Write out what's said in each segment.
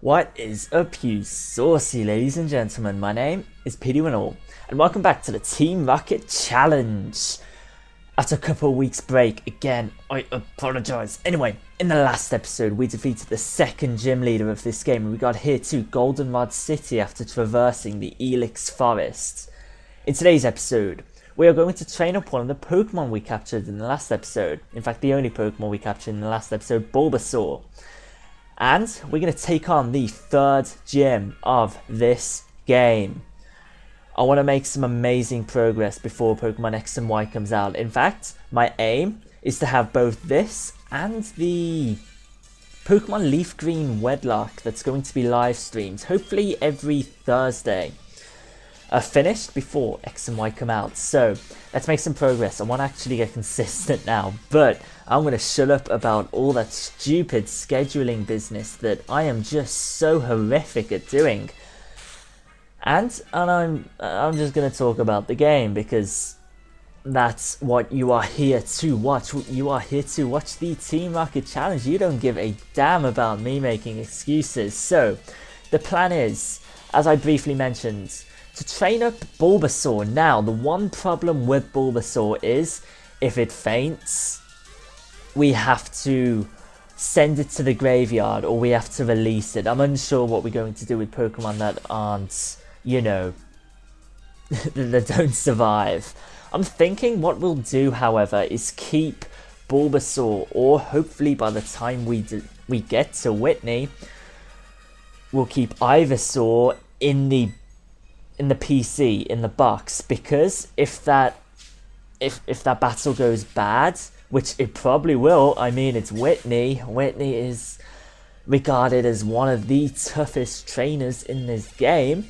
What is up, you saucy ladies and gentlemen? My name is Petey Winall, and welcome back to the Team Rocket Challenge. After a couple of weeks break, again, I apologise. Anyway, in the last episode, we defeated the second gym leader of this game, and we got here to Goldenrod City after traversing the Elix Forest. In today's episode, we are going to train up one of the Pokemon we captured in the last episode. In fact, the only Pokemon we captured in the last episode, Bulbasaur. And we're going to take on the third gym of this game. I want to make some amazing progress before Pokemon X and Y comes out. In fact, my aim is to have both this and the Pokemon Leaf Green Wedlock that's going to be live streamed, hopefully every Thursday, finished before X and Y come out. So let's make some progress. I want to actually get consistent now, but I'm going to shut up about all that stupid scheduling business that I am just so horrific at doing. And I'm just going to talk about the game because that's what you are here to watch. You are here to watch the Team Rocket Challenge. You don't give a damn about me making excuses. So the plan is, as I briefly mentioned, to train up Bulbasaur. Now, the one problem with Bulbasaur is if it faints, we have to send it to the graveyard or we have to release it. I'm unsure what we're going to do with Pokemon that aren't, you know, that don't survive. I'm thinking what we'll do, however, is keep Bulbasaur, or hopefully by the time we get to Whitney, we'll keep Ivysaur in the PC, in the box, because if that battle goes bad, which it probably will, I mean, it's Whitney. Whitney is regarded as one of the toughest trainers in this game.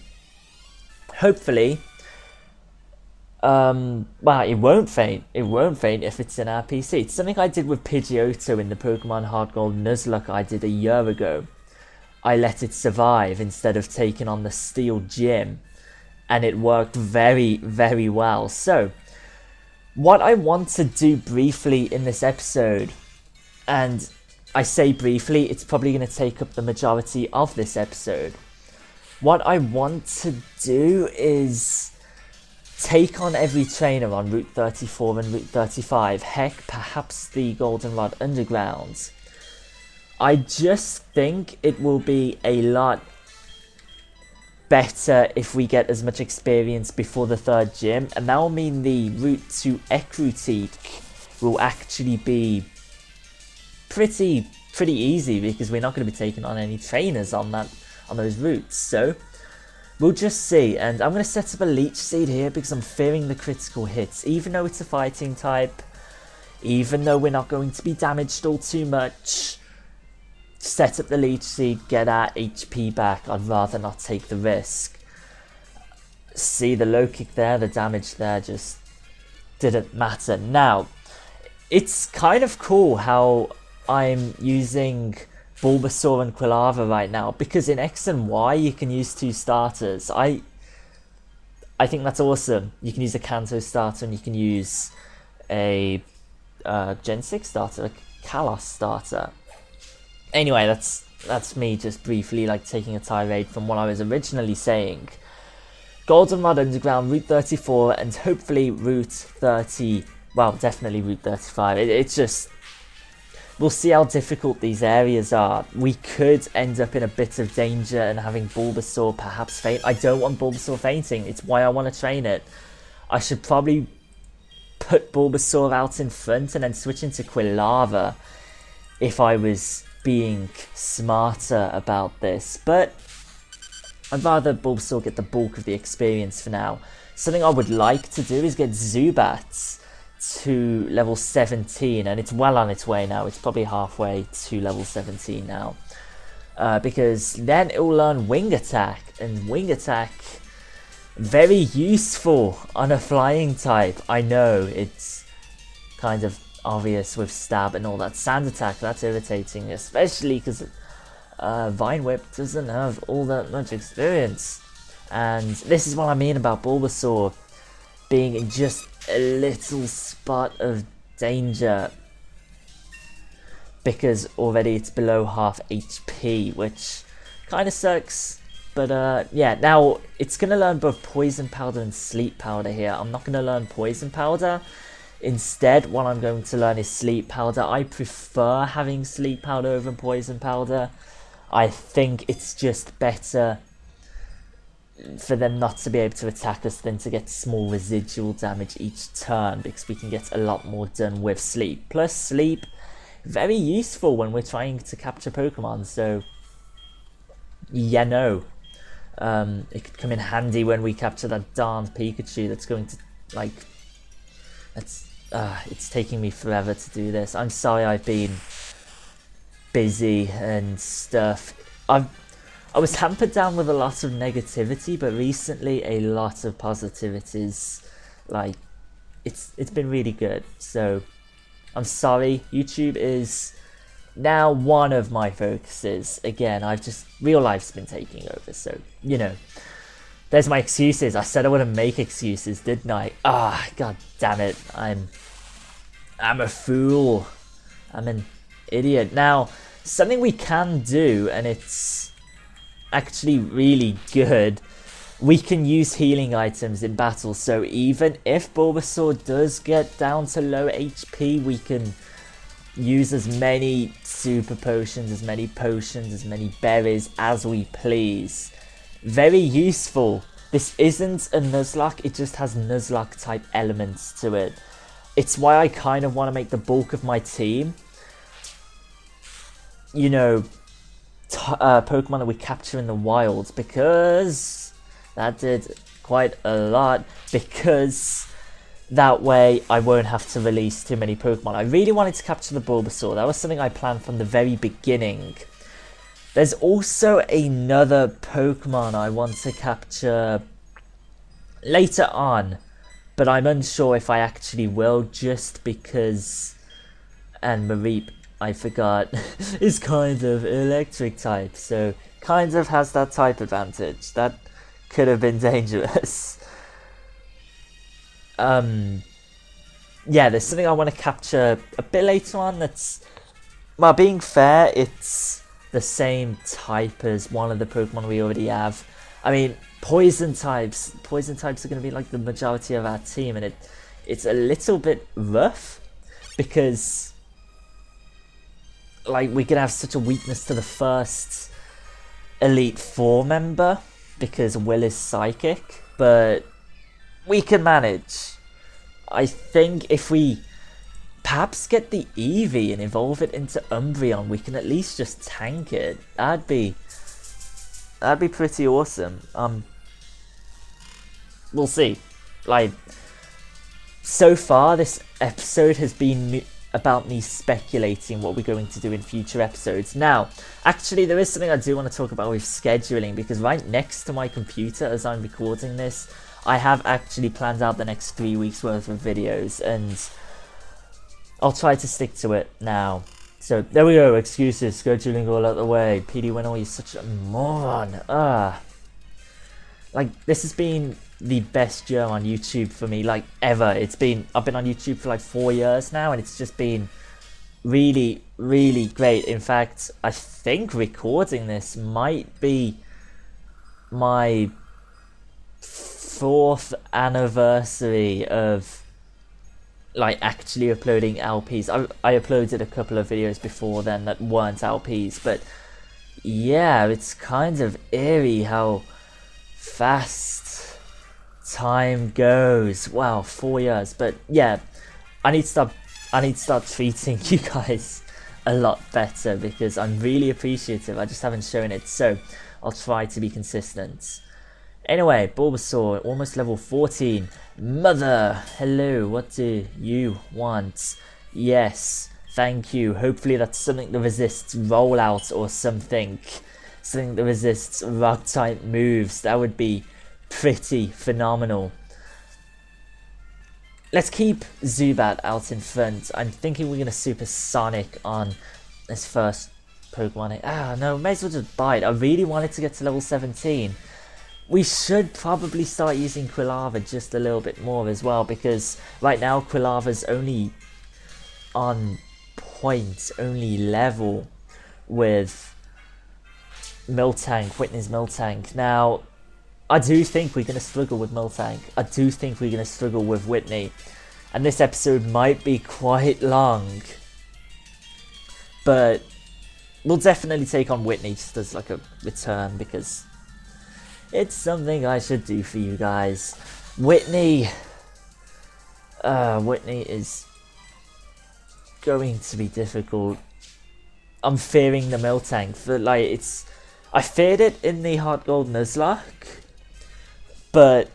Hopefully, well, it won't faint. It won't faint if it's in our PC. It's something I did with Pidgeotto in the Pokemon HeartGold Nuzlocke I did a year ago. I let it survive instead of taking on the Steel Gym, and it worked very, very well. So, what I want to do briefly in this episode, and I say briefly, it's probably going to take up the majority of this episode. What I want to do is take on every trainer on Route 34 and Route 35. Heck, perhaps the Goldenrod Underground. I just think it will be a lot better if we get as much experience before the third gym, and that will mean the route to Ecruteak will actually be pretty easy because we're not going to be taking on any trainers on those routes. So we'll just see, and I'm going to set up a Leech Seed here because I'm fearing the critical hits, even though it's a fighting type, even though we're not going to be damaged all too much. Set up the Leech Seed, get our HP back. I'd rather not take the risk. See the low kick there, the damage there just didn't matter. Now, it's kind of cool how I'm using Bulbasaur and Quilava right now, because in X and Y you can use two starters. I think that's awesome. You can use a Kanto starter and you can use a Gen 6 starter, a Kalos starter. Anyway, that's me just briefly taking a tirade from what I was originally saying. Goldenrod Underground, Route 34, and hopefully Route 30, well, definitely Route 35. It's just, we'll see how difficult these areas are. We could end up in a bit of danger and having Bulbasaur perhaps faint. I don't want Bulbasaur fainting, it's why I want to train it. I should probably put Bulbasaur out in front and then switch into Quilava if I was being smarter about this, but I'd rather Bulbasaur get the bulk of the experience for now. Something I would like to do is get Zubat to level 17, and it's well on its way now. It's probably halfway to level 17 now, because then it will learn Wing Attack, and Wing Attack, very useful on a flying type. I know it's kind of obvious with Stab and all that. Sand Attack, that's irritating, especially because Vine Whip doesn't have all that much experience. And this is what I mean about Bulbasaur being in just a little spot of danger, because already it's below half HP, which Kind of sucks. But yeah, now it's going to learn both Poison Powder and Sleep Powder here. I'm not going to learn Poison Powder. Instead, what I'm going to learn is Sleep Powder. I prefer having Sleep Powder over Poison Powder. I think it's just better for them not to be able to attack us than to get small residual damage each turn, because we can get a lot more done with Sleep. Plus Sleep, very useful when we're trying to capture Pokemon, so yeah, no. It could come in handy when we capture that darn Pikachu that's going to, like, it's taking me forever to do this. I'm sorry I've been busy and stuff. I was hampered down with a lot of negativity, but recently a lot of positivities. Like, it's been really good. So I'm sorry. YouTube is now one of my focuses. Again, real life's been taking over, so you know. There's my excuses. I said I wouldn't make excuses, didn't I? God damn it. I'm a fool. I'm an idiot. Now, something we can do, and it's actually really good, we can use healing items in battle. So even if Bulbasaur does get down to low HP, we can use as many super potions, as many berries as we please. Very useful. This isn't a Nuzlocke, it just has Nuzlocke type elements to it. It's why I kind of want to make the bulk of my team, you know, Pokemon that we capture in the wild, because that did quite a lot, because that way I won't have to release too many Pokemon. I really wanted to capture the Bulbasaur. That was something I planned from the very beginning. There's also another Pokemon I want to capture later on, but I'm unsure if I actually will, just because, and Mareep, I forgot, is kind of electric type, so kind of has that type advantage. That could have been dangerous. Yeah, there's something I want to capture a bit later on that's, well, being fair, it's the same type as one of the Pokemon we already have. I mean, poison types are going to be like the majority of our team, and it's a little bit rough, because like we're going to have such a weakness to the first Elite Four member, because Will is psychic, but we can manage. I think if we perhaps get the Eevee and evolve it into Umbreon, we can at least just tank it. That'd be pretty awesome. We'll see. Like, so far this episode has been about me speculating what we're going to do in future episodes. Now, actually, there is something I do want to talk about with scheduling, because right next to my computer as I'm recording this, I have actually planned out the next 3 weeks worth of videos, and I'll try to stick to it now. So there we go, excuses, scheduling all out the way. PD Winnow, you're such a moron. Like, this has been the best year on YouTube for me, like, ever. I've been on YouTube for like 4 years now, and it's just been really, really great. In fact, I think recording this might be my 4th anniversary of like actually uploading LPs. I uploaded a couple of videos before then that weren't LPs, but yeah, it's kind of eerie how fast time goes. Wow, 4 years. But yeah, I need to start treating you guys a lot better, because I'm really appreciative. I just haven't shown it, so I'll try to be consistent. Anyway, Bulbasaur, almost level 14. Mother, hello, what do you want? Yes, thank you. Hopefully that's something that resists rollout or something. Something that resists rock type moves. That would be pretty phenomenal. Let's keep Zubat out in front. I'm thinking we're going to Supersonic on this first Pokemon. No, may as well just bite. I really wanted to get to level 17. We should probably start using Quilava just a little bit more as well, because right now Quilava's only on point, only level with Miltank, Whitney's Miltank. Now, I do think we're going to struggle with Miltank. I do think we're going to struggle with Whitney. And this episode might be quite long. But we'll definitely take on Whitney just as like a return, because it's something I should do for you guys. Whitney is going to be difficult. I'm fearing the Miltank. I feared it in the HeartGold Nuzlocke, but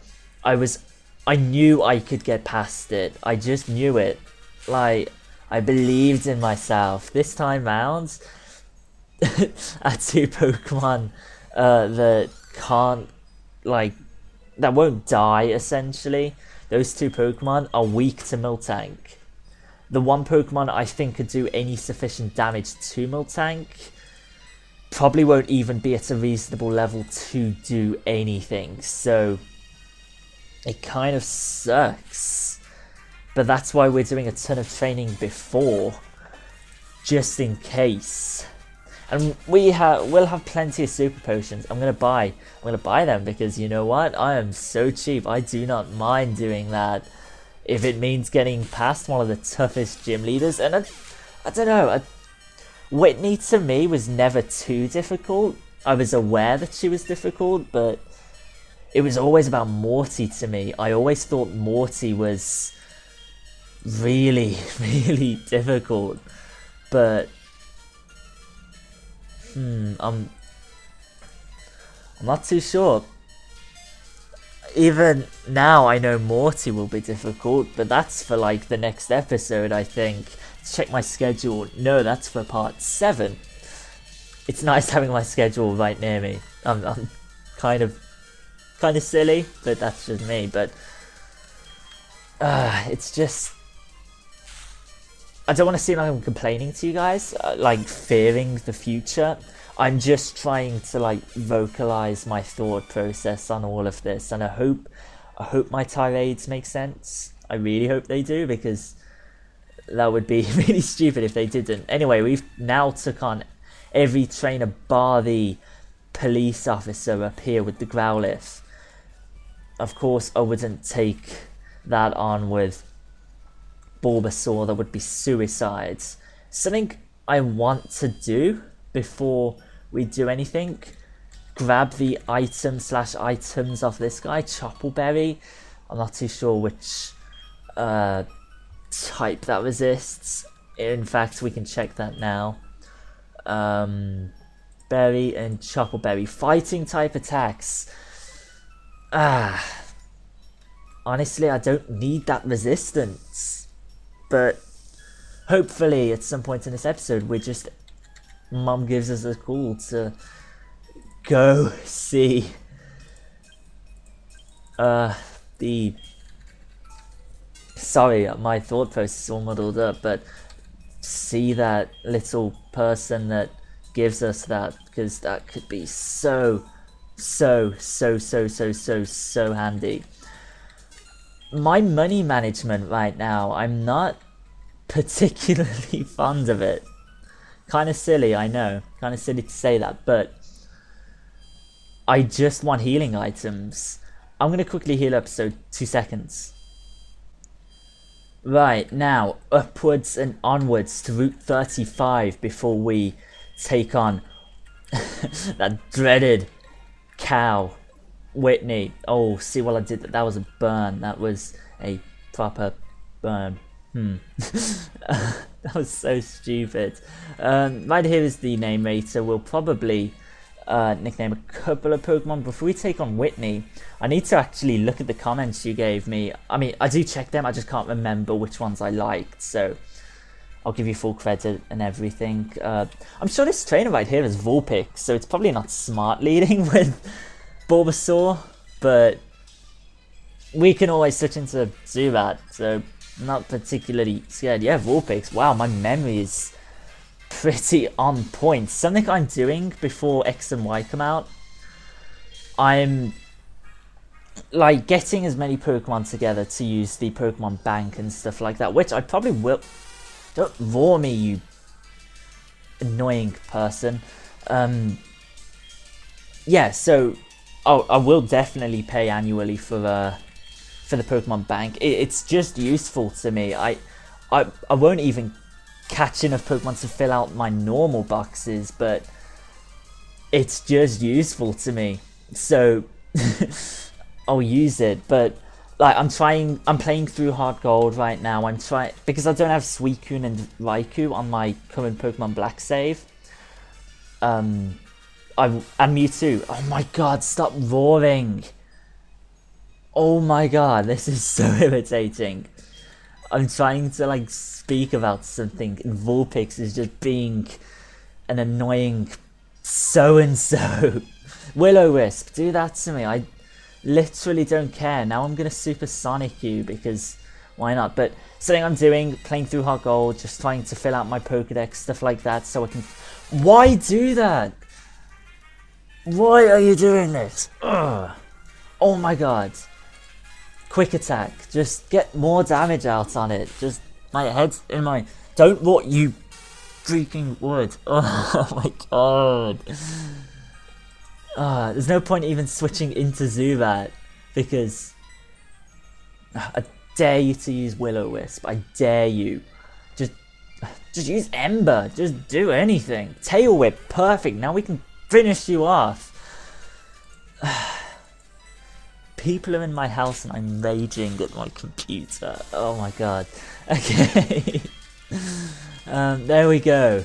I knew I could get past it. I just knew it. Like, I believed in myself. This time round, I two Pokemon that can't, like, that won't die, essentially. Those two Pokemon are weak to Miltank. The one Pokemon I think could do any sufficient damage to Miltank probably won't even be at a reasonable level to do anything. So it kind of sucks. But that's why we're doing a ton of training before, just in case. And we'll have plenty of super potions. I'm gonna buy them because you know what? I am so cheap. I do not mind doing that if it means getting past one of the toughest gym leaders. And I don't know. Whitney to me was never too difficult. I was aware that she was difficult, but it was always about Morty to me. I always thought Morty was really, really difficult. But I'm not too sure. Even now I know Morty will be difficult, but that's for like the next episode, I think. Let's check my schedule. No, that's for part 7. It's nice having my schedule right near me. I'm kind of silly, but that's just me. But it's just, I don't want to seem like I'm complaining to you guys, like fearing the future. I'm just trying to like vocalize my thought process on all of this, and I hope my tirades make sense. I really hope they do, because that would be really stupid if they didn't. Anyway, we've now took on every trainer bar the police officer up here with the Growlithe. Of course, I wouldn't take that on with Bulbasaur. That would be suicide. Something I want to do before we do anything: grab the items off this guy, Choppleberry. I'm not too sure which type that resists. In fact, we can check that now. Berry and Choppleberry, fighting type attacks. Honestly, I don't need that resistance, but hopefully at some point in this episode Mum gives us a call to go see sorry, my thought process is all muddled up, but see that little person that gives us that, because that could be so handy. My money management right now, I'm not particularly fond of it. Kind of silly, I know. Kind of silly to say that, but I just want healing items. I'm going to quickly heal up, so 2 seconds. Right, now, upwards and onwards to Route 35 before we take on that dreaded cow, Whitney. Oh, see what I did? That was a burn. That was a proper burn. That was so stupid. Right here is the name rater. We'll probably nickname a couple of Pokemon. Before we take on Whitney, I need to actually look at the comments you gave me. I mean, I do check them, I just can't remember which ones I liked, so I'll give you full credit and everything. I'm sure this trainer right here is Vulpix, so it's probably not smart leading with Bulbasaur, but we can always switch into Zubat, so I'm not particularly scared. Yeah, Vulpix. Wow, my memory is pretty on point. Something I'm doing before X and Y come out, I'm like getting as many Pokemon together to use the Pokemon Bank and stuff like that, which I probably will. Don't roar me, you annoying person. yeah, so I will definitely pay annually for the Pokemon Bank. It's just useful to me. I won't even catch enough Pokemon to fill out my normal boxes, but it's just useful to me. So I'll use it. But like I'm playing through HeartGold right now. I'm trying because I don't have Suicune and Raikou on my current Pokemon Black save. And Mewtwo. Oh my god, stop roaring. Oh my god, this is so irritating. I'm trying to like speak about something and Vulpix is just being an annoying so-and-so. Will-O-Wisp, do that to me. I literally don't care. Now I'm going to Supersonic you because why not? But something I'm doing, playing through HeartGold, just trying to fill out my Pokedex, stuff like that, so I can... Why do that? Why are you doing this? Ugh. Oh my god. Quick attack. Just get more damage out on it. Just my head's in my... Don't what you freaking would. Oh my god. There's no point even switching into Zubat because I dare you to use Will-O-Wisp. I dare you. Just use Ember. Just do anything. Tail Whip. Perfect. Now we can finish you off. People are in my house and I'm raging at my computer. Oh my god. Okay. There we go.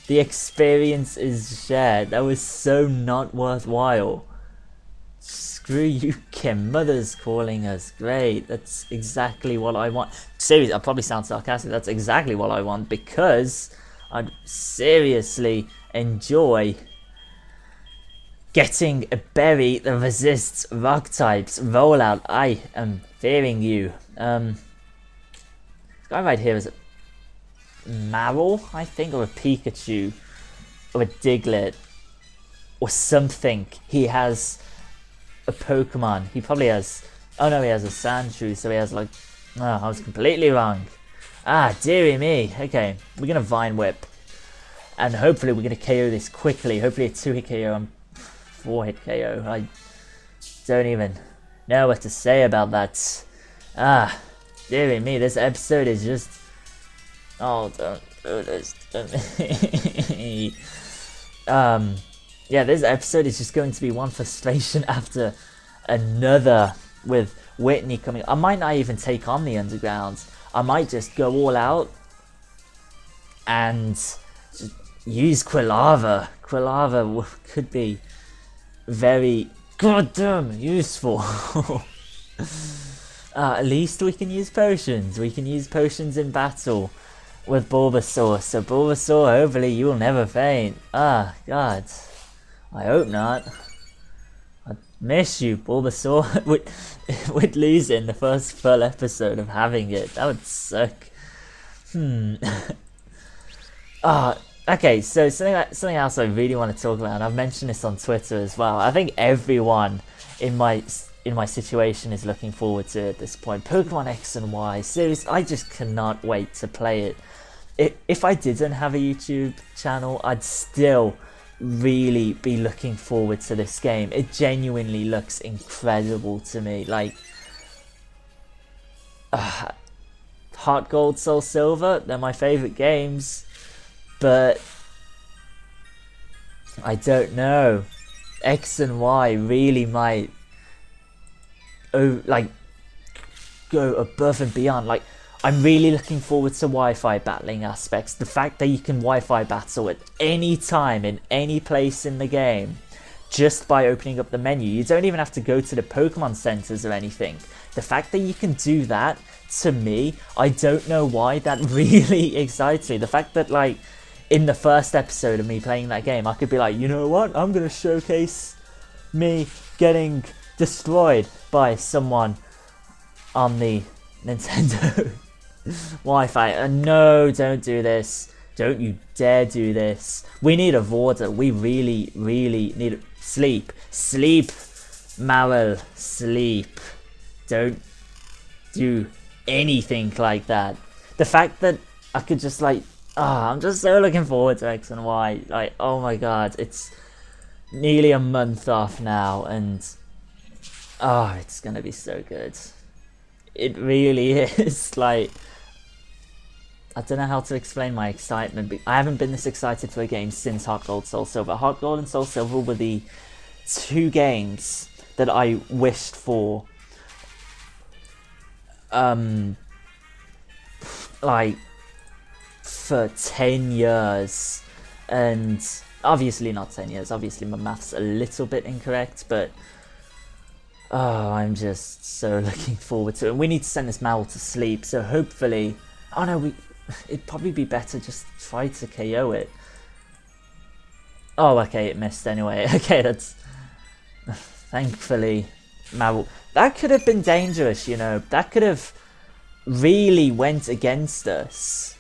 The experience is shared. That was so not worthwhile. Screw you, Kim. Mother's calling us. Great. That's exactly what I want. Seriously, I probably sound sarcastic. That's exactly what I want because I seriously enjoy getting a berry that resists rock types. Rollout. I am fearing you. This guy right here is a Marvel, I think, or a Pikachu, or a Diglett, or something. He has a Pokemon. He probably has... Oh no, he has a Sandshrew, so he has like... Oh, I was completely wrong. Ah, dearie me. Okay, we're going to Vine Whip. And hopefully we're going to KO this quickly. Hopefully a 2-hit KO and 4-hit KO. I don't even know what to say about that. Ah, dearie me, this episode is just... Oh, don't do this to me. Yeah, this episode is just going to be one frustration after another with Whitney coming. I might not even take on the Underground. I might just go all out and just use Quilava. Quilava could be very goddamn useful. At least we can use potions. We can use potions in battle with Bulbasaur. So Bulbasaur, hopefully you will never faint. Ah, God. I hope not. I miss you, Bulbasaur. Would lose it in the first full episode of having it. That would suck. Okay, so something else I really want to talk about, and I've mentioned this on Twitter as well. I think everyone in my situation is looking forward to it at this point. Pokemon X and Y. Seriously, I just cannot wait to play it. If I didn't have a YouTube channel, I'd still really be looking forward to this game. It genuinely looks incredible to me. Like, HeartGold, SoulSilver, they're my favourite games, but I don't know. X and Y really might go above and beyond. Like, I'm really looking forward to Wi-Fi battling aspects. The fact that you can Wi-Fi battle at any time in any place in the game just by opening up the menu. You don't even have to go to the Pokemon centers or anything. The fact that you can do that, to me, I don't know why, that really excites me. The fact that, like, in the first episode of me playing that game, I could be like, you know what, I'm going to showcase me getting destroyed by someone on the Nintendo Wi-Fi. No, don't do this. Don't you dare do this. We need a water. We really, really need sleep. Sleep, Maril. Sleep. Don't do anything like that. The fact that I could just like... I'm just so looking forward to X and Y. Like, oh my god. It's nearly a month off now, and oh, it's gonna be so good. It really is. Like, I don't know how to explain my excitement, but I haven't been this excited for a game since HeartGold, SoulSilver. HeartGold and SoulSilver were the two games that I wished for, like, for 10 years, and obviously not 10 years, obviously my math's a little bit incorrect, but oh, I'm just so looking forward to it. And we need to send this Mal to sleep, so hopefully, oh no, it'd probably be better just to try to KO it. Oh, okay, it missed anyway. Okay, that's, thankfully, Mal, that could have been dangerous, you know, that could have really went against us,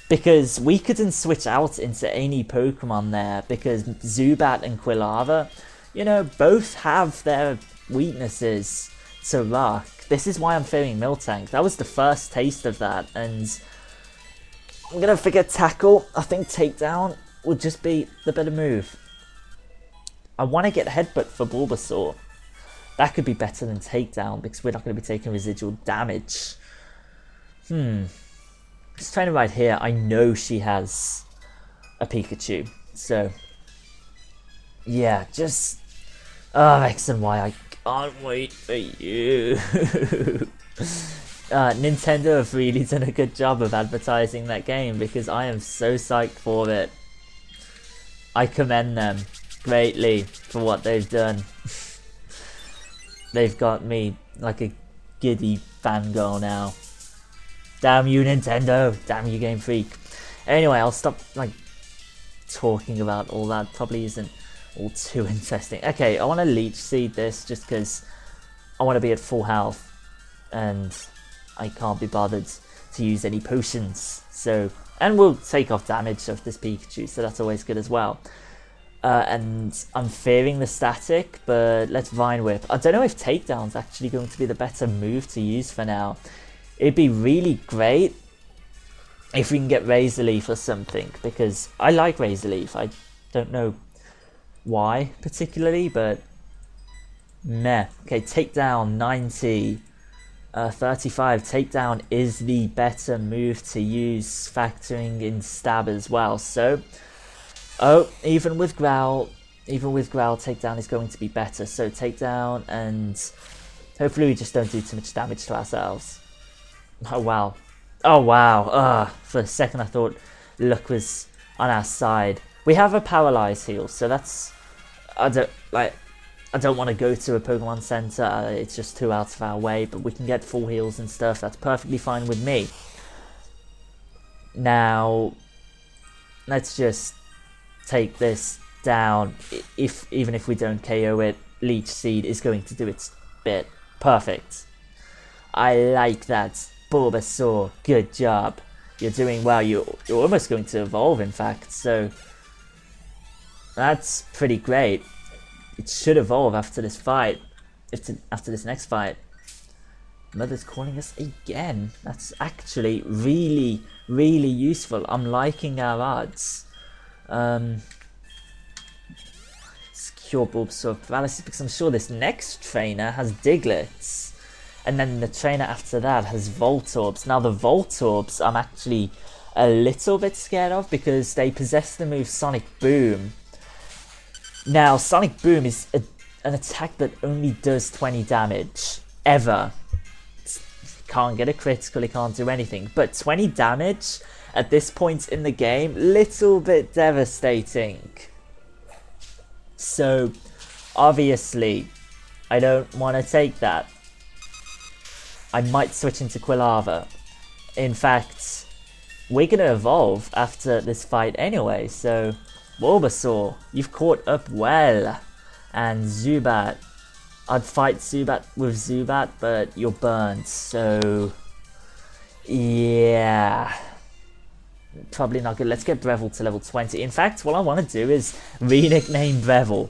because we couldn't switch out into any Pokemon there, because Zubat and Quilava, you know, both have their weaknesses to Rock. This is why I'm fearing Miltank. That was the first taste of that, and I'm gonna forget Tackle. I think Takedown would just be the better move. I want to get Headbutt for Bulbasaur. That could be better than Takedown, because we're not going to be taking residual damage. This trainer right here, I know she has a Pikachu, so yeah, just X and Y, I can't wait for you. Nintendo have really done a good job of advertising that game, because I am so psyched for it. I commend them greatly for what they've done. They've got me like a giddy fangirl now. Damn you, Nintendo! Damn you, Game Freak! Anyway, I'll stop like talking about all that. Probably isn't all too interesting. Okay, I want to Leech Seed this just because I want to be at full health, and I can't be bothered to use any potions. So, and we'll take off damage of this Pikachu, so that's always good as well. And I'm fearing the static, but let's Vine Whip. I don't know if Takedown's actually going to be the better move to use for now. It'd be really great if we can get Razor Leaf or something, because I like Razor Leaf. I don't know why particularly, but meh. Okay, Takedown 90, 35. Takedown is the better move to use, factoring in Stab as well. So, oh, even with Growl, Takedown is going to be better. So Takedown, and hopefully we just don't do too much damage to ourselves. Oh wow. Oh wow. For a second I thought luck was on our side. We have a Paralyze heal, so that's, I don't want to go to a Pokemon Center. It's just too out of our way, but we can get full heals and stuff. That's perfectly fine with me. Now, let's just take this down. Even if we don't KO it, Leech Seed is going to do its bit. Perfect. I like that. Bulbasaur, good job. You're doing well. You're almost going to evolve, in fact. So that's pretty great. It should evolve after this fight. After this next fight. Mother's calling us again. That's actually really, really useful. I'm liking our odds. Secure Bulbasaur paralysis, because I'm sure this next trainer has Diglets. And then the trainer after that has Voltorbs. Now the Voltorbs I'm actually a little bit scared of, because they possess the move Sonic Boom. Now Sonic Boom is an attack that only does 20 damage. Ever. Can't get a critical, it can't do anything. But 20 damage at this point in the game, little bit devastating. So obviously I don't want to take that. I might switch into Quilava. In fact, we're going to evolve after this fight anyway, so Bulbasaur, you've caught up well. And Zubat, I'd fight Zubat with Zubat, but you're burnt, so yeah, probably not good. Let's get Breville to level 20. In fact, what I want to do is re-nickname Breville,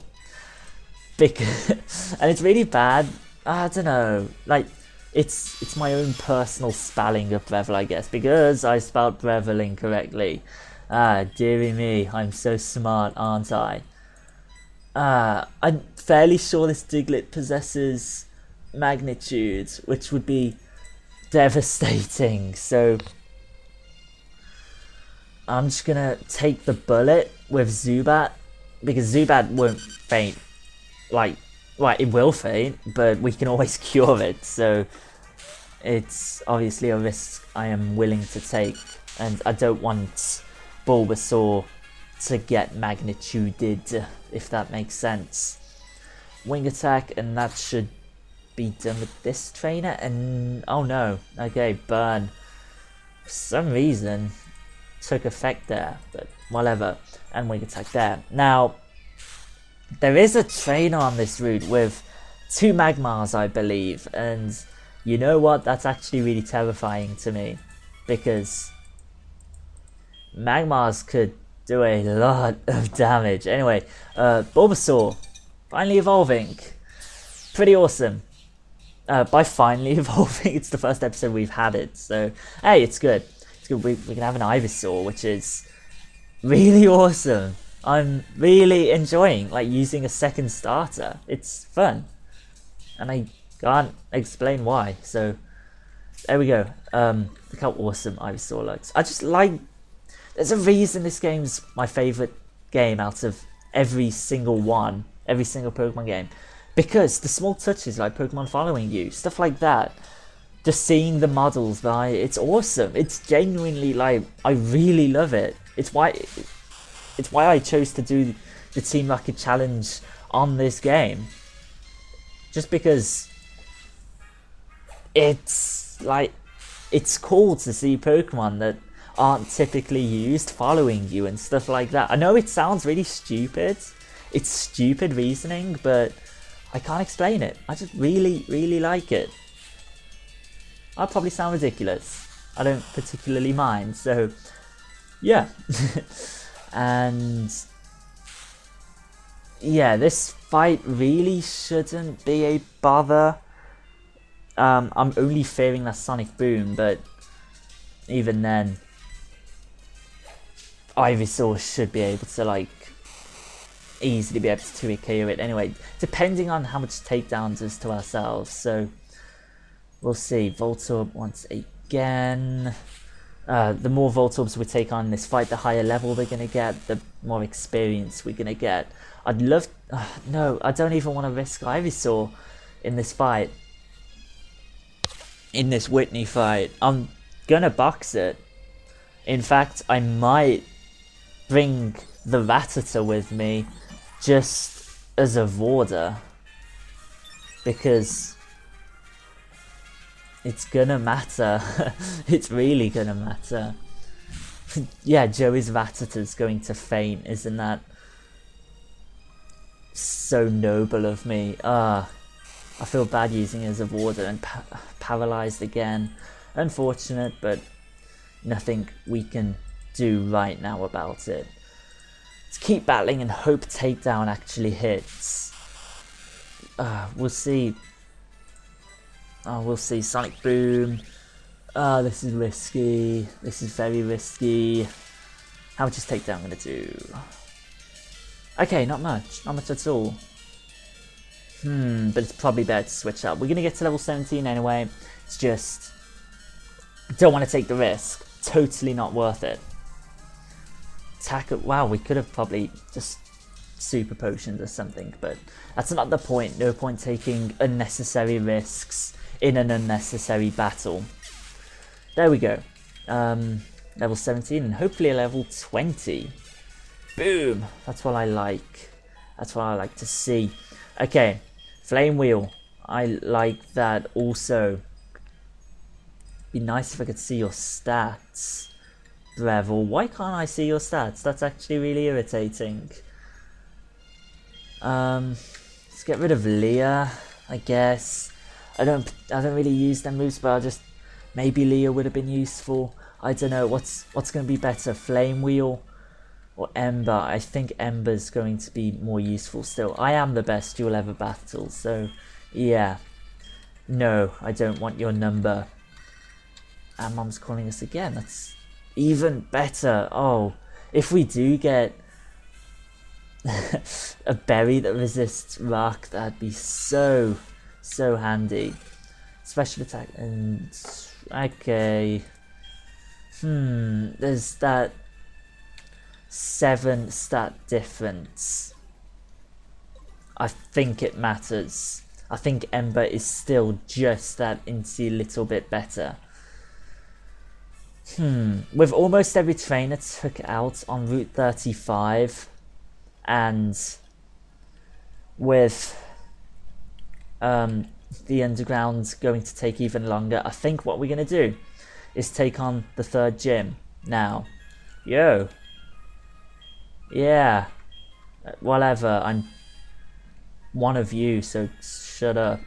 because, and it's really bad, I don't know, like, it's my own personal spelling of Breville, I guess, because I spelled Breville incorrectly. Ah, dearie me, I'm so smart, aren't I? I'm fairly sure this Diglett possesses magnitude, which would be devastating. So I'm just gonna take the bullet with Zubat, because Zubat won't faint. Like, well, it will faint, but we can always cure it. So it's obviously a risk I am willing to take, and I don't want Bulbasaur to get magnituded, if that makes sense. Wing attack, and that should be done with this trainer, and oh no, okay, burn. For some reason, took effect there, but whatever, and wing attack there. Now, there is a trainer on this route with 2 Magmars, I believe, and you know what, that's actually really terrifying to me, because Magmars could do a lot of damage. Anyway, Bulbasaur, finally evolving. Pretty awesome. By finally evolving, it's the first episode we've had it, so hey, it's good. It's good. We can have an Ivysaur, which is really awesome. I'm really enjoying like using a second starter. It's fun, and I can't explain why. So there we go. Look how awesome Ivysaur looks. I just like. There's a reason this game's my favorite game out of every single one, every single Pokemon game. Because the small touches like Pokemon following you, stuff like that, just seeing the models, it's awesome. It's genuinely like, I really love it. It's why I chose to do the Team Rocket Challenge on this game. Just because it's like, it's cool to see Pokemon that aren't typically used following you and stuff like that. I know it sounds really stupid. It's stupid reasoning, but I can't explain it. I just really, really like it. I'll probably sound ridiculous. I don't particularly mind, so yeah. And yeah, this fight really shouldn't be a bother. I'm only fearing that Sonic Boom, but even then, Ivysaur should be able to like easily be able to 2-hit KO it anyway, depending on how much takedowns does to ourselves. So we'll see. Voltorb once again. The more Voltorbs we take on in this fight, the higher level they're going to get, the more experience we're going to get. I'd love... no, I don't even want to risk Ivysaur in this fight. In this Whitney fight. I'm going to box it. In fact, I might bring the Rattata with me just as a warder, because it's gonna matter. It's really gonna matter. Yeah, Joey's Rattata's going to faint. Isn't that so noble of me? I feel bad using it as a warder and paralyzed again. Unfortunate, but nothing we can do right now about it. Let's keep battling and hope takedown actually hits. We'll see. We'll see. Sonic Boom. This is risky. This is very risky. How much is takedown going to do? Okay, not much. Not much at all. But it's probably better to switch up. We're going to get to level 17 anyway. It's just... don't want to take the risk. Totally not worth it. Attack it. Wow, we could have probably just super potioned or something, but that's not the point. No point taking unnecessary risks in an unnecessary battle. There we go. Level 17 and hopefully a level 20. Boom! That's what I like. That's what I like to see. Okay, Flame Wheel. I like that also. Be nice if I could see your stats. Breville, why can't I see your stats? That's actually really irritating. Let's get rid of Leah, I guess. I don't really use them moves, but maybe Leah would have been useful. I don't know what's going to be better, Flame Wheel or Ember. I think Ember's going to be more useful still. I am the best you'll ever battle, so yeah. No, I don't want your number. And Mom's calling us again. That's even better. Oh, if we do get a berry that resists rock, that'd be so handy. Special attack and okay. There's that 7 stat difference. I think it matters. I think Ember is still just that incy little bit better. With almost every trainer took out on Route 35, and with the underground going to take even longer, I think what we're going to do is take on the 3rd gym now. Yo. Yeah. Whatever, I'm one of you, so shut up.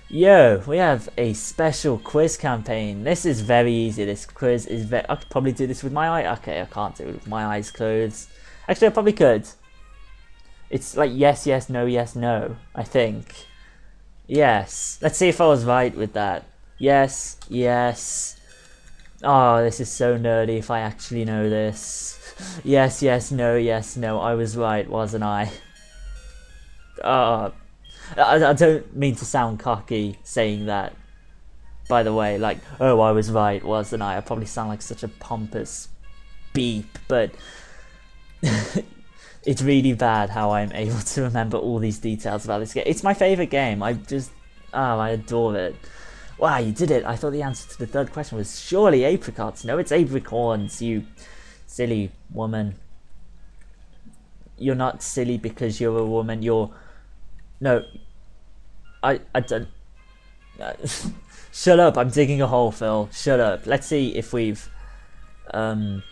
Yo, we have a special quiz campaign. This is very easy. This quiz is very... I could probably do this with my eye... Okay, I can't do it with my eyes closed. Actually, I probably could. It's like yes, yes, no, I think. Yes. Let's see if I was right with that. Yes, yes. Oh, this is so nerdy if I actually know this. Yes, yes, no, I was right, wasn't I? Oh, I don't mean to sound cocky saying that, by the way, like, oh, I was right, wasn't I? I probably sound like such a pompous beep, but it's really bad how I'm able to remember all these details about this game. It's my favourite game. I adore it. Wow, you did it. I thought the answer to the 3rd question was surely apricots. No, it's apricorns, you silly woman. You're not silly because you're a woman. You're... No. I don't... Shut up. I'm digging a hole, Phil. Shut up. Let's see if we've won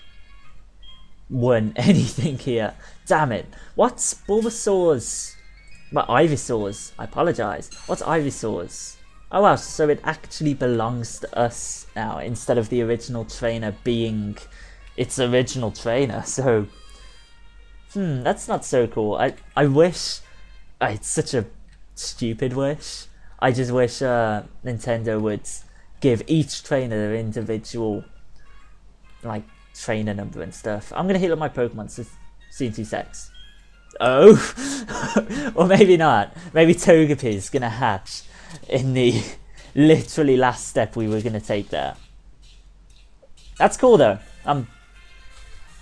anything here. Damn it. What's Bulbasaur's... Well, Ivysaur's. I apologise. What's Ivysaur's? Oh wow, so it actually belongs to us now, instead of the original trainer being its original trainer, so... that's not so cool. I wish... it's such a stupid wish. I just wish Nintendo would give each trainer their individual, like, trainer number and stuff. I'm gonna heal up my Pokemon, so see you in 2 secs. Oh! Or maybe not. Maybe Togepi's gonna hatch in the literally last step we were going to take there. That's cool though.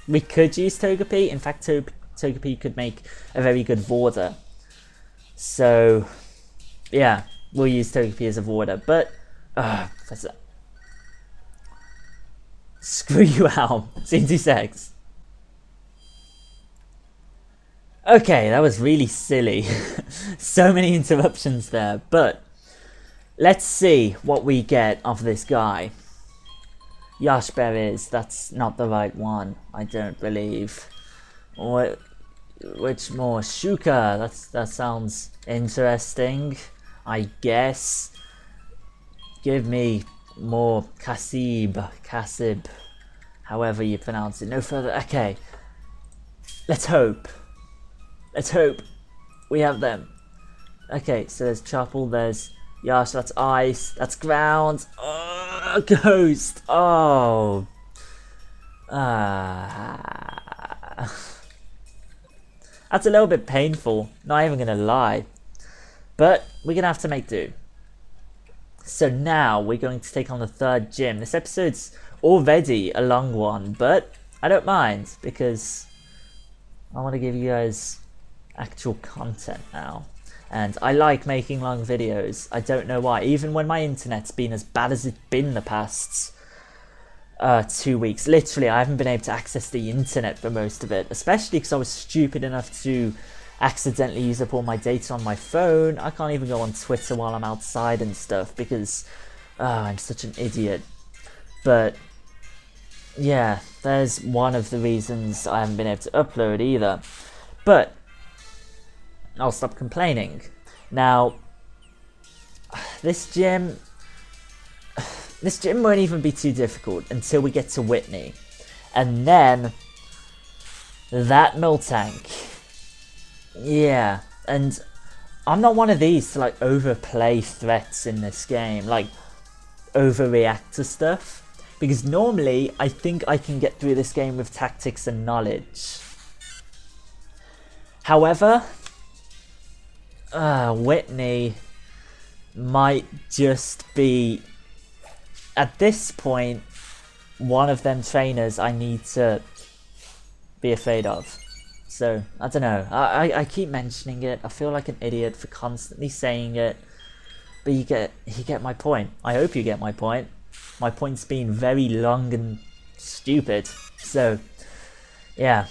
We could use Togepi. In fact, Togepi could make a very good Warder. So, yeah, we'll use Togepi as a Warder. But, screw you out. See you in 2 secs. Okay, that was really silly. So many interruptions there, but let's see what we get of this guy. Yash Berries, that's not the right one, I don't believe. Which more? Shuka, that sounds interesting, I guess. Give me more Kasib, however you pronounce it. No further, okay. Let's hope we have them. Okay, so there's Chapel, there's Yash, that's ice, that's ground. Oh, ghost. Oh. That's a little bit painful, not even gonna lie. But we're gonna have to make do. So now we're going to take on the 3rd gym. This episode's already a long one, but I don't mind because I want to give you guys actual content now. And I like making long videos. I don't know why. Even when my internet's been as bad as it's been the past 2 weeks. Literally, I haven't been able to access the internet for most of it. Especially because I was stupid enough to accidentally use up all my data on my phone. I can't even go on Twitter while I'm outside and stuff because I'm such an idiot. But yeah, there's one of the reasons I haven't been able to upload either. But I'll stop complaining. Now, this gym won't even be too difficult until we get to Whitney. And then that Miltank. Yeah, and I'm not one of these to like overplay threats in this game, like overreact to stuff. Because normally I think I can get through this game with tactics and knowledge. However, Whitney might just be, at this point, one of them trainers I need to be afraid of. So, I don't know. I keep mentioning it. I feel like an idiot for constantly saying it. But you get my point. I hope you get my point. My point's been very long and stupid. So, yeah.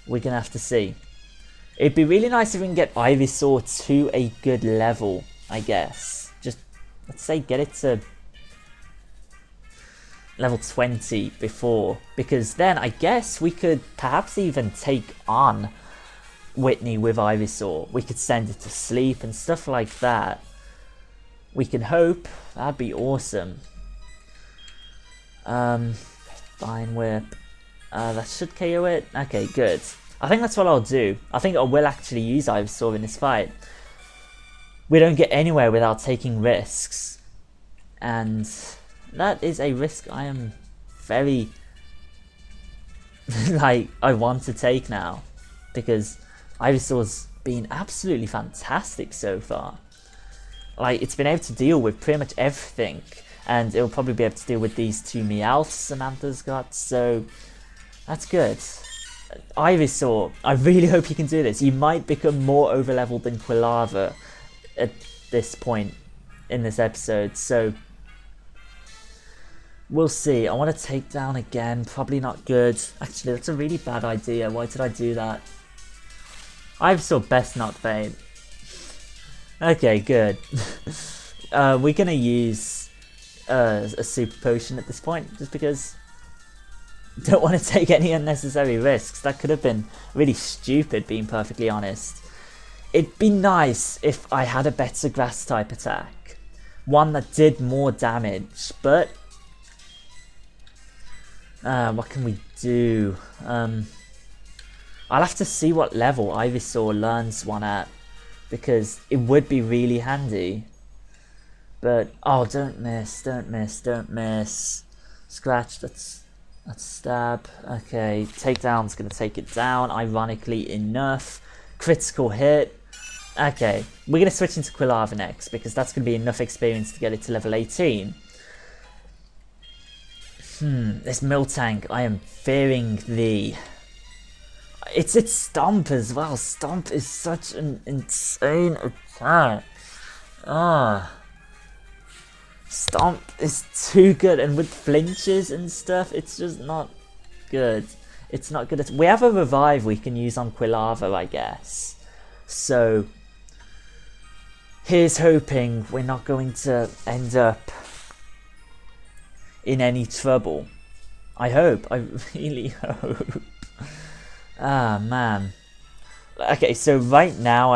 We're going to have to see. It'd be really nice if we can get Ivysaur to a good level, I guess. Just, let's say, get it to level 20 before. Because then, I guess, we could perhaps even take on Whitney with Ivysaur. We could send it to sleep and stuff like that. We can hope. That'd be awesome. Vine Whip. That should KO it. Okay, good. I think that's what I'll do. I think I will actually use Ivysaur in this fight. We don't get anywhere without taking risks. And that is a risk I am very... like, I want to take now. Because Ivysaur's been absolutely fantastic so far. Like, it's been able to deal with pretty much everything. And it'll probably be able to deal with these two Meowths Samantha's got. So, that's good. Ivysaur, I really hope you can do this. You might become more over-leveled than Quilava at this point in this episode, so we'll see. I want to take down again, probably not good. Actually, that's a really bad idea. Why did I do that? Ivysaur best not faint. Okay, good. We're going to use a super potion at this point, just because... don't want to take any unnecessary risks. That could have been really stupid, being perfectly honest. It'd be nice if I had a better grass type attack. One that did more damage, but... what can we do? I'll have to see what level Ivysaur learns one at, because it would be really handy. But, oh, don't miss, don't miss, don't miss. Scratch, that's stab. Okay, takedown's going to take it down, ironically enough. Critical hit. Okay, we're going to switch into Quilava next, because that's going to be enough experience to get it to level 18. This Miltank, I am fearing the... It's its Stomp as well. Stomp is such an insane attack. Stomp is too good, and with flinches and stuff, it's just not good. It's not good. We have a revive we can use on Quilava, I guess. So, here's hoping we're not going to end up in any trouble. I hope. I really hope. Ah, man. Okay, so right now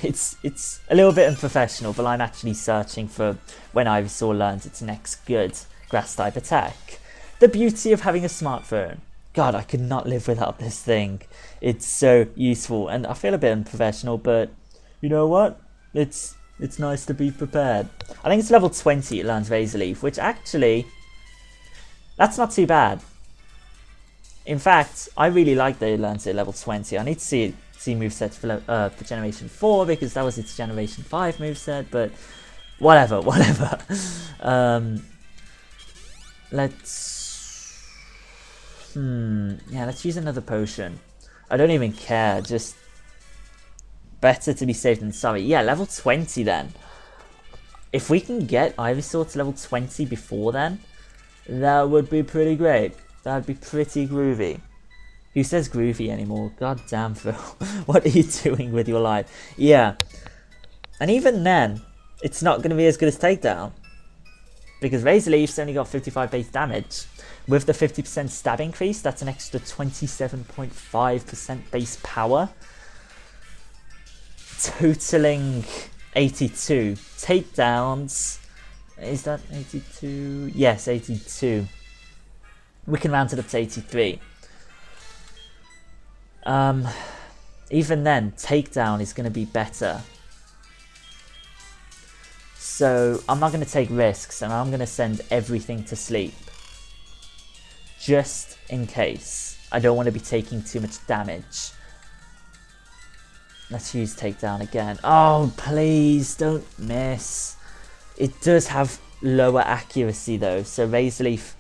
it's a little bit unprofessional, but I'm actually searching for when Ivysaur learns its next good grass type attack. The beauty of having a smartphone. God, I could not live without this thing. It's so useful, and I feel a bit unprofessional, but you know what? It's nice to be prepared. I think it's level 20 it learns Razor Leaf, which actually, that's not too bad. In fact, I really like that it learns it at level 20. I need to see moveset for Generation 4, because that was its Generation 5 moveset, but whatever. Let's use another potion. I don't even care, just better to be safe than sorry. Yeah, level 20 then. If we can get Ivysaur to level 20 before then, that would be pretty great. That would be pretty groovy. Who says groovy anymore? God damn, Phil. What are you doing with your life? Yeah. And even then, it's not going to be as good as Takedown. Because Razor Leaf's only got 55 base damage. With the 50% stab increase, that's an extra 27.5% base power. Totaling 82. Takedowns. Is that 82? Yes, 82. We can round it up to 83. Even then, takedown is going to be better. So I'm not going to take risks, and I'm going to send everything to sleep. Just in case. I don't want to be taking too much damage. Let's use takedown again. Oh, please don't miss. It does have lower accuracy though, so Razor Leaf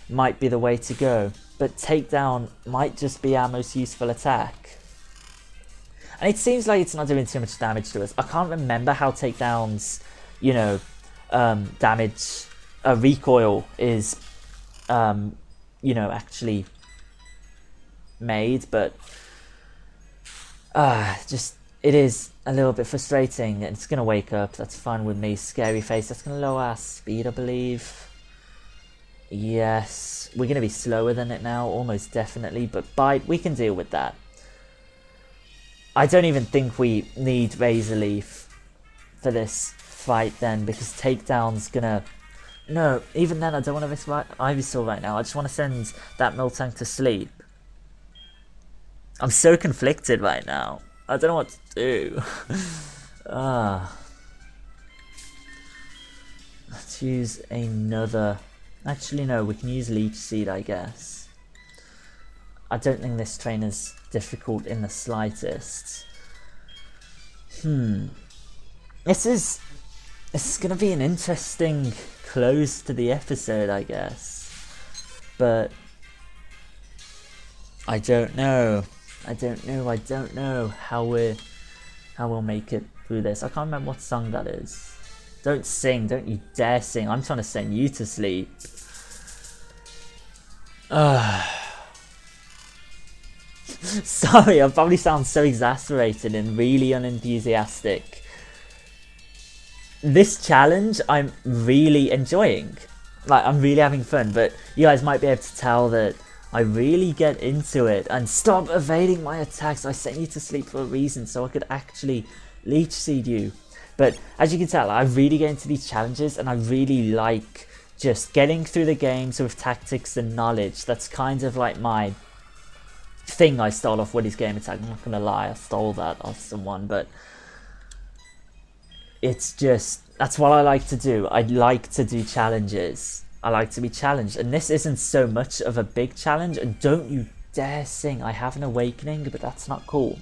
might be the way to go. But takedown might just be our most useful attack. And it seems like it's not doing too much damage to us. I can't remember how takedowns, you know, damage, recoil is, you know, actually made, but just it is a little bit frustrating. It's gonna wake up, that's fine with me. Scary face, that's gonna lower our speed, I believe. Yes, we're gonna be slower than it now, almost definitely, but bite, we can deal with that. I don't even think we need Razor Leaf for this fight then, because takedown's gonna... No, even then I don't want to risk Ivysaur right now. I just want to send that Miltank to sleep. I'm so conflicted right now. I don't know what to do. Let's use another... Actually no, we can use Leech Seed, I guess. I don't think this trainer's difficult in the slightest. This is gonna be an interesting close to the episode, I guess. But I don't know. I don't know how we'll make it through this. I can't remember what song that is. Don't sing, don't you dare sing. I'm trying to send you to sleep. Sorry, I probably sound so exasperated and really unenthusiastic. This challenge I'm really enjoying. Like, I'm really having fun, but you guys might be able to tell that I really get into it. And stop evading my attacks. I sent you to sleep for a reason, so I could actually Leech Seed you. But as you can tell, I really get into these challenges, and I really like just getting through the games with tactics and knowledge. That's kind of like my thing I stole off Woody's Game Attack. I'm not gonna lie, I stole that off someone, but it's just, that's what I like to do. I like to do challenges. I like to be challenged, and this isn't so much of a big challenge. And don't you dare sing I have an awakening, but that's not cool.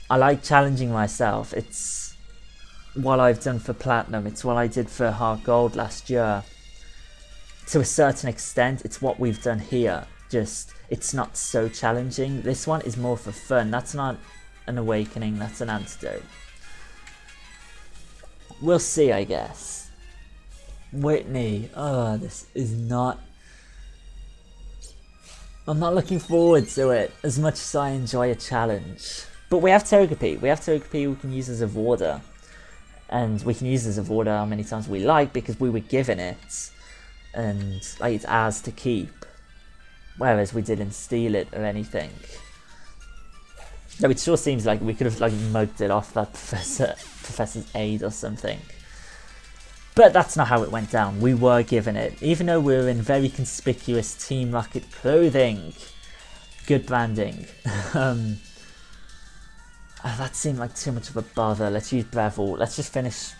I like challenging myself. It's what I've done for Platinum. It's what I did for HeartGold last year. To a certain extent, it's what we've done here. Just, it's not so challenging. This one is more for fun. That's not an awakening, that's an antidote. We'll see, I guess. Whitney. Oh, this is not... I'm not looking forward to it as much as I enjoy a challenge. But we have Togepi. We have Togepi we can use as a warder. And we can use as a warder how many times we like, because we were given it. And like, it's ours to keep. Whereas we didn't steal it or anything. Though it sure seems like we could have like mugged it off that professor's aide or something. But that's not how it went down. We were given it, even though we were in very conspicuous Team Rocket clothing. Good branding. That seemed like too much of a bother. Let's use Breville. Let's just finish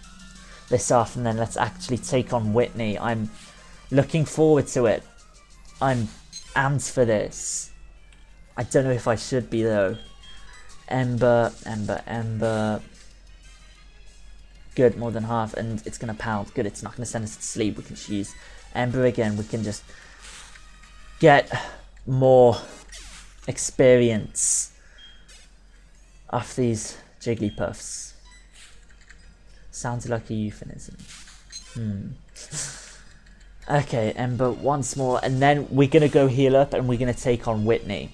this off, and then let's actually take on Whitney. I'm looking forward to it. I'm amped for this. I don't know if I should be though. Ember. Good, more than half, and it's gonna pound. Good, it's not gonna send us to sleep. We can just use Ember again. We can just get more experience off these Jigglypuffs. Sounds like a euphemism. Okay, Ember once more, and then we're gonna go heal up, and we're gonna take on Whitney.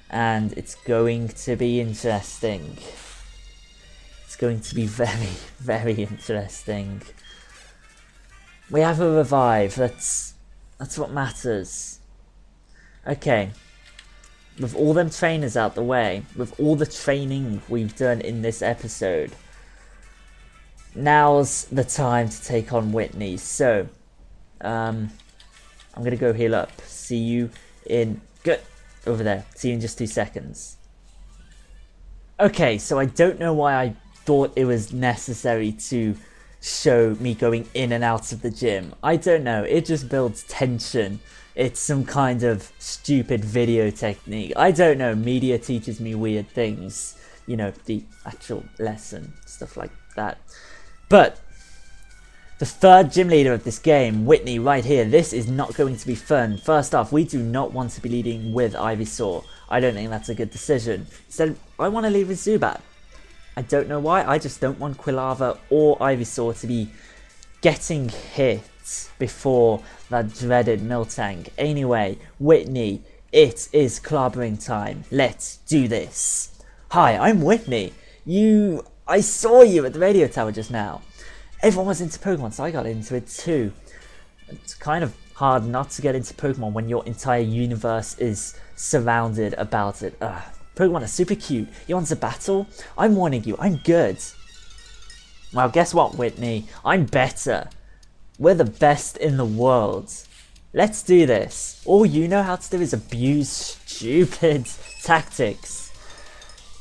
And it's going to be interesting. It's going to be very, very interesting. We have a revive. That's what matters. Okay. With all them trainers out the way, with all the training we've done in this episode, now's the time to take on Whitney. So, I'm gonna go heal up. See you in... Good. Over there. See you in just 2 seconds. Okay, so I don't know why I thought it was necessary to show me going in and out of the gym. I don't know. It just builds tension It's some kind of stupid video technique. I don't know, media teaches me weird things. You know, the actual lesson, stuff like that. But the third gym leader of this game, Whitney, right here, this is not going to be fun. First off, we do not want to be leading with Ivysaur. I don't think that's a good decision. Instead, I want to lead with Zubat. I don't know why, I just don't want Quilava or Ivysaur to be getting hit before that dreaded Miltank. Anyway, Whitney, it is clobbering time. Let's do this. Hi, I'm Whitney. I saw you at the radio tower just now. Everyone was into Pokemon, so I got into it too. It's kind of hard not to get into Pokemon when your entire universe is surrounded about it. Pokemon are super cute. You want to battle? I'm warning you, I'm good. Well, guess what, Whitney? I'm better. We're the best in the world. Let's do this. All you know how to do is abuse stupid tactics.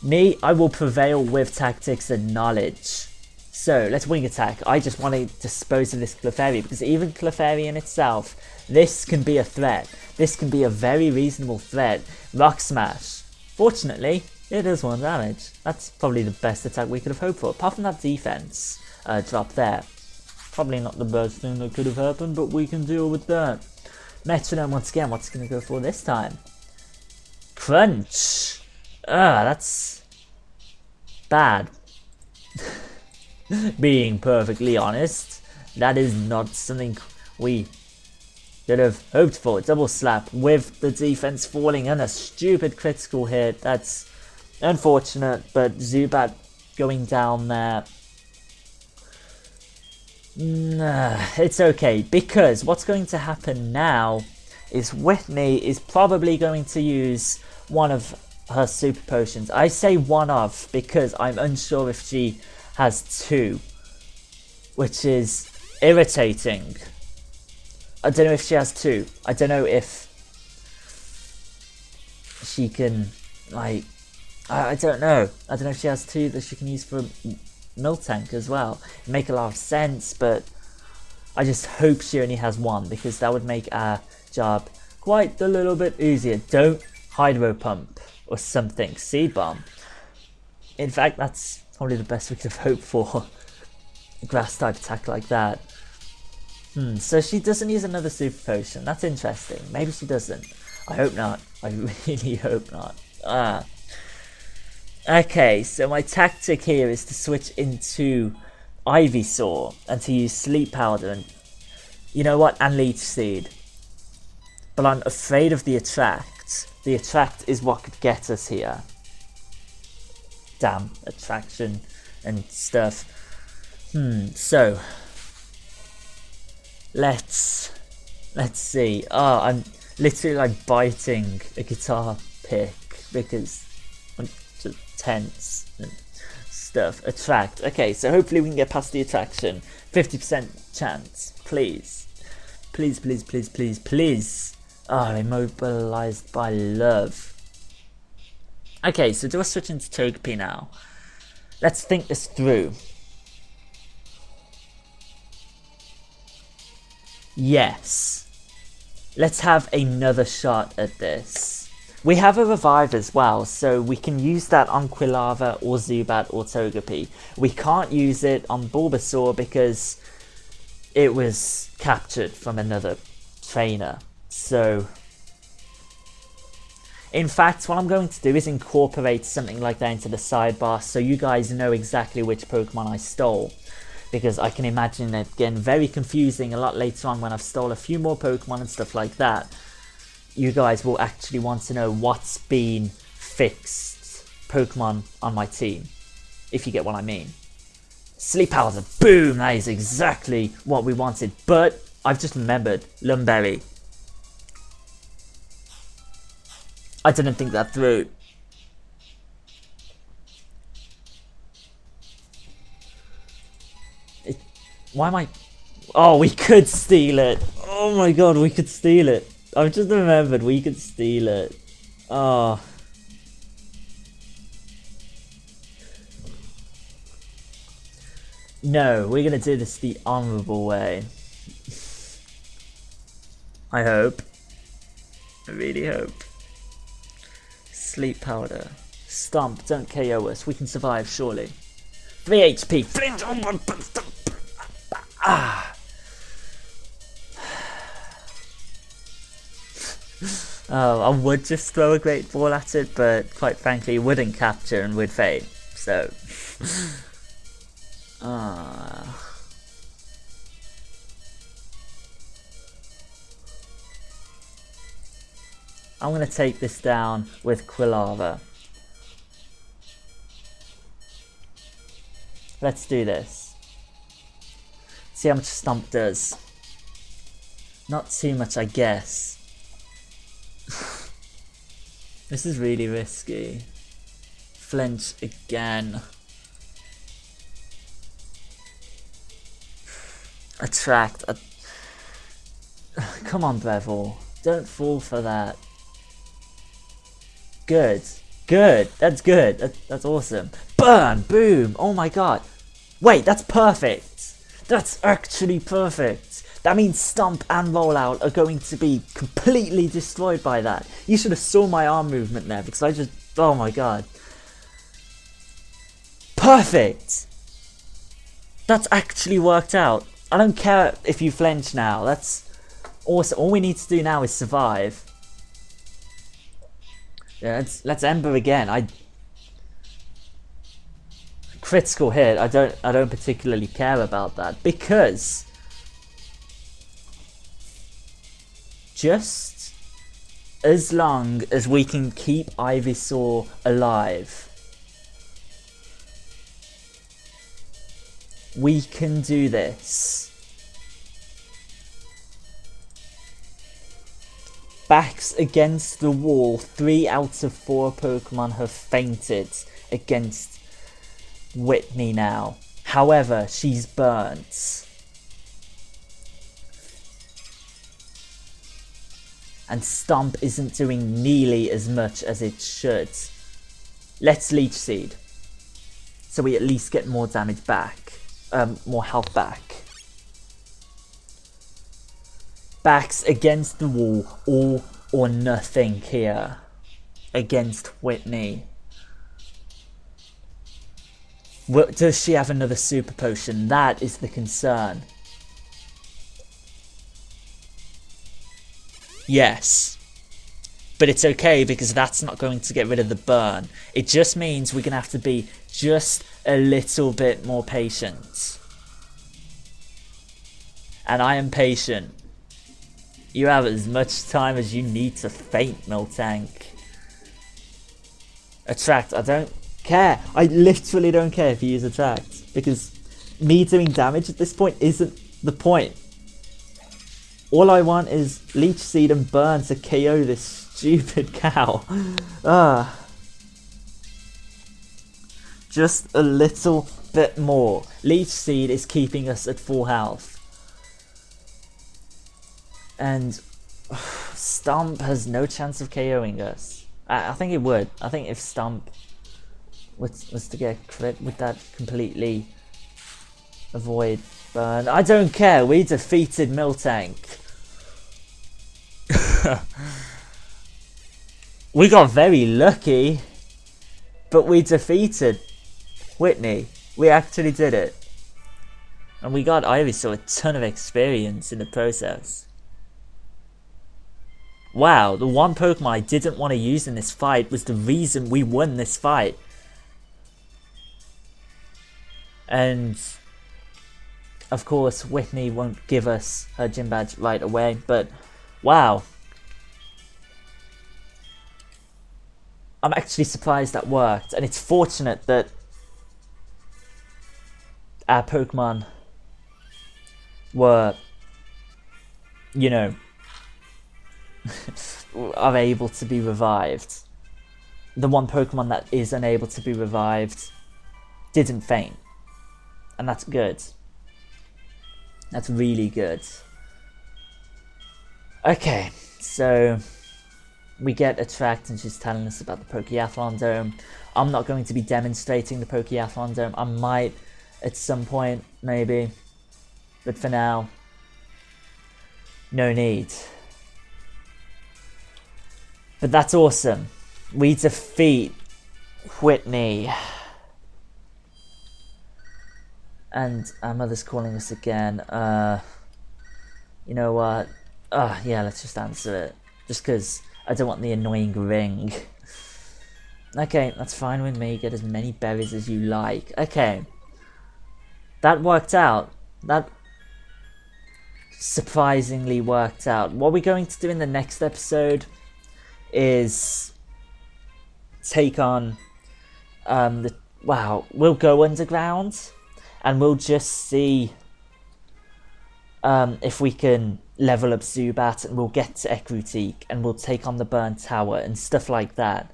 Me, I will prevail with tactics and knowledge. So, let's wing attack. I just want to dispose of this Clefairy, because even Clefairy in itself, this can be a threat. This can be a very reasonable threat. Rock Smash. Fortunately, it does 1 damage. That's probably the best attack we could have hoped for. Apart from that defense drop there. Probably not the best thing that could have happened, but we can deal with that. Metronome once again. What's it going to go for this time? Crunch. That's bad. Being perfectly honest, that is not something we could have hoped for. Double slap with the defense falling and a stupid critical hit. That's unfortunate, but Zubat going down there. It's okay, because what's going to happen now is Whitney is probably going to use one of her super potions. I say one of because I'm unsure if she has 2, which is irritating. I don't know if she has 2. I don't know if she can, like, I don't know. I don't know if she has 2 that she can use for Miltank as well. It'd make a lot of sense, but I just hope she only has 1, because that would make our job quite a little bit easier. Don't Hydro Pump or something. Seed Bomb. In fact, that's probably the best we could have hoped for. A grass type attack like that. So she doesn't use another super potion. That's interesting. Maybe she doesn't. I hope not. I really hope not. Okay, so my tactic here is to switch into Ivysaur and to use Sleep Powder and, you know what, and Leech Seed. But I'm afraid of the Attract. The Attract is what could get us here. Damn, attraction and stuff. So let's see. I'm literally like biting a guitar pick because I'm just tense and stuff. Attract. Okay, so hopefully we can get past the attraction. 50% chance. Please. Please, please, please, please, please. Immobilized by love. Okay, so do I switch into Togepi now? Let's think this through. Yes. Let's have another shot at this. We have a Revive as well, so we can use that on Quilava or Zubat or Togepi. We can't use it on Bulbasaur because it was captured from another trainer. So, in fact, what I'm going to do is incorporate something like that into the sidebar so you guys know exactly which Pokemon I stole. Because I can imagine it getting very confusing a lot later on when I've stole a few more Pokemon and stuff like that. You guys will actually want to know what's been fixed Pokemon on my team, if you get what I mean. Sleep Powder, boom, that is exactly what we wanted. But I've just remembered, Lumberry. I didn't think that through. Why am I... Oh, we could steal it. Oh my god, we could steal it. I've just remembered we could steal it. Oh. No, we're going to do this the honourable way. I hope. I really hope. Sleep powder. Stomp, don't KO us. We can survive, surely. 3 HP. Flint. Ah. Oh, I would just throw a great ball at it, but quite frankly, it wouldn't capture and would fade. So. I'm going to take this down with Quilava. Let's do this. See how much Stomp does. Not too much, I guess. This is really risky. Flinch again. Attract. Come on, Breville. Don't fall for that. Good. Good. That's good. That's awesome. Burn. Boom. Oh my god. Wait, that's perfect. That's actually perfect. That means Stomp and Rollout are going to be completely destroyed by that. You should have saw my arm movement there because I just... Oh my god. Perfect. That's actually worked out. I don't care if you flinch now. That's awesome. All we need to do now is survive. Yeah, let's Ember again. Critical hit. I don't particularly care about that because just as long as we can keep Ivysaur alive, we can do this. Backs against the wall. 3 out of 4 Pokemon have fainted against Whitney now. However, she's burnt. And Stomp isn't doing nearly as much as it should. Let's Leech Seed. So we at least get more damage back. More health back. Backs against the wall, all or nothing here against Whitney. Does she have another super potion? That is the concern. Yes. But it's okay because that's not going to get rid of the burn. It just means we're going to have to be just a little bit more patient. And I am patient. You have as much time as you need to faint, Miltank. Attract, I don't care. I literally don't care if you use Attract. Because me doing damage at this point isn't the point. All I want is Leech Seed and Burn to KO this stupid cow. Just a little bit more. Leech Seed is keeping us at full health. And Stomp has no chance of KOing us. I think it would. I think if Stomp was to get crit, would that completely avoid burn? I don't care. We defeated Miltank. We got very lucky, but we defeated Whitney. We actually did it. And we got Ivysaur a ton of experience in the process. Wow, the one Pokemon I didn't want to use in this fight was the reason we won this fight. And of course Whitney won't give us her gym badge right away, but wow. I'm actually surprised that worked, and it's fortunate that our Pokemon were, you know, are able to be revived. The one Pokemon that is unable to be revived didn't faint, and that's good. That's really good. Okay, so we get Attract and she's telling us about the Pokeathlon Dome. I'm not going to be demonstrating the Pokeathlon Dome. I might at some point, maybe, but for now, no need. But that's awesome. We defeat Whitney. And our mother's calling us again. You know what? Yeah, let's just answer it. Just because I don't want the annoying ring. Okay, that's fine with me. Get as many berries as you like. Okay. That worked out. That surprisingly worked out. What we're going to do in the next episode is take on we'll go underground and we'll just see if we can level up Zubat, and we'll get to Ecruteak and we'll take on the Burnt Tower and stuff like that.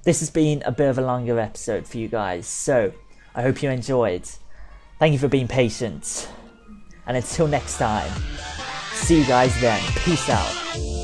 This has been a bit of a longer episode for you guys, so I hope you enjoyed. Thank you for being patient, and until next time, see you guys then. Peace out.